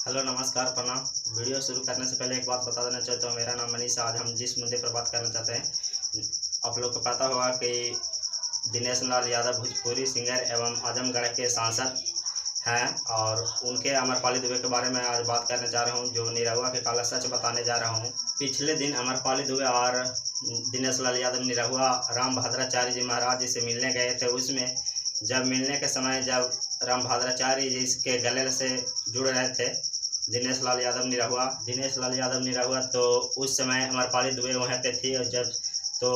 Hello नमस्कार प्रणाम। Video शुरू करने से पहले एक बात बता देना चाहता हूँ। मेरा नाम मनीष। आज हम जिस मुद्दे पर बात करना चाहते हैं, आप लोग को पता होगा कि दिनेश लाल यादव भोजपुरी सिंगर एवं आजमगढ़ के सांसद हैं और उनके अमरपाली दुबे के बारे में आज बात करने जा रहा हूं, जो निरहुआ के काला सच बताने जा रहा हूं। पिछले दिन अमरपाली दुबे और दिनेश लाल यादव निरहुआ रामभद्राचार्य जी महाराज जी से मिलने गए थे। उसमें जब मिलने के समय जब रामभद्राचार्य जी के गले से जुड़ रहे थे दिनेश लाल यादव निरहुआ, तो उस समय अमरपाली दुबे वहाँ पे थी। और जब तो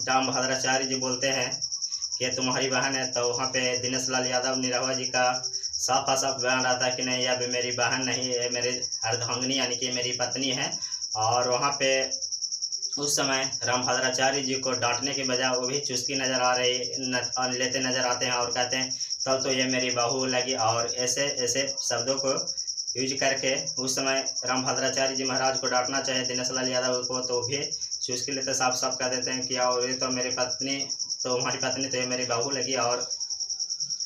रामभद्राचार्य जी बोलते हैं कि तुम्हारी बहन है, तो वहाँ पे दिनेश लाल यादव निरहुआ जी का साफ साफ बयान आता है कि नहीं, यह मेरी बहन नहीं है, मेरी अर्धांगिनी यानी कि मेरी पत्नी है। और वहाँ पे उस समय रामभद्राचार्य जी को डांटने के बजाय वो भी चुस्की लेते नजर आते हैं और कहते हैं तब तो ये मेरी बहू लगी, और ऐसे ऐसे शब्दों को यूज करके उस समय रामभद्राचार्य जी महाराज को डांटना चाहे दिनेश लाल यादव को, तो भी चुस्की लेते साफ साफ कह देते हैं कि और ये तो मेरी पत्नी, तो हमारी पत्नी तो ये मेरी बहू लगी। और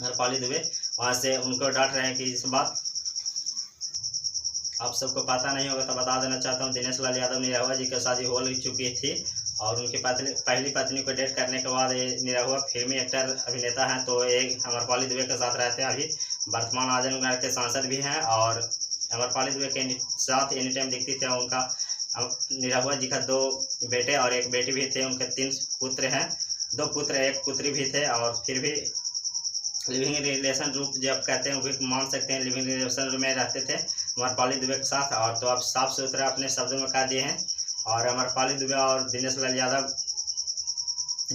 अमरपाली दुबे वहाँ से उनको डांट रहे हैं कि इस बात आप सबको पता नहीं होगा तो बता देना चाहता हूँ। दिनेश लाल यादव निरहुआ जी की शादी हो चुकी थी और उनकी पहली पत्नी को डेट करने के बाद ये निरहुआ फिल्मी एक्टर अभिनेता हैं, तो एक अमरपाली दुबे के साथ रहते हैं। अभी वर्तमान आजमगढ़ के सांसद भी हैं और अमरपाली दुबे के साथ एनी टाइम दिखती थे। उनका निरहुआ जी का 2 बेटे और 1 बेटी भी थे। उनके 3 पुत्र हैं, 2 पुत्र 1 पुत्री भी थे। और फिर भी लिविंग रिलेशन रूप जब कहते हैं वो भी मान सकते हैं, लिविंग रिलेशन में रहते थे अमरपाली दुबे के साथ। और तो आप साफ सुथरा अपने शब्दों में कह दिए हैं। और अमरपाली दुबे और दिनेश लाल यादव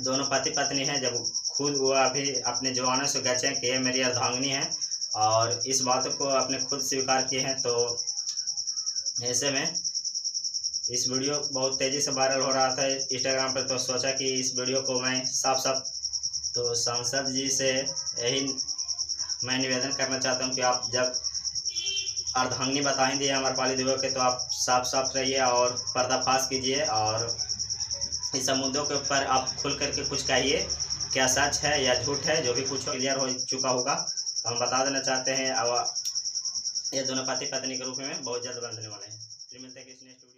दोनों पति पत्नी हैं। जब खुद वो अभी अपने जवानों से गए हैं कि ये मेरी अर्धांगिनी है और इस बात को अपने खुद स्वीकार किए हैं, तो ऐसे में इस वीडियो बहुत तेज़ी से वायरल हो रहा था इंस्टाग्राम पर, तो सोचा कि इस वीडियो को मैं साफ तो सांसद जी से यही मैं निवेदन करना चाहता हूं कि आप जब अर्धांगिनी बताएं दिए अमरपाली दुबे के, तो आप साफ रहिए और पर्दाफाश कीजिए और इस मुद्दों के ऊपर आप खुल करके कुछ कहिए, क्या सच है या झूठ है। जो भी कुछ क्लियर हो चुका होगा तो हम बता देना चाहते हैं। और ये दोनों पति पत्नी के रूप में बहुत जल्द बनने वाले हैं। फिर मिलते हैं किसी नेक्स्ट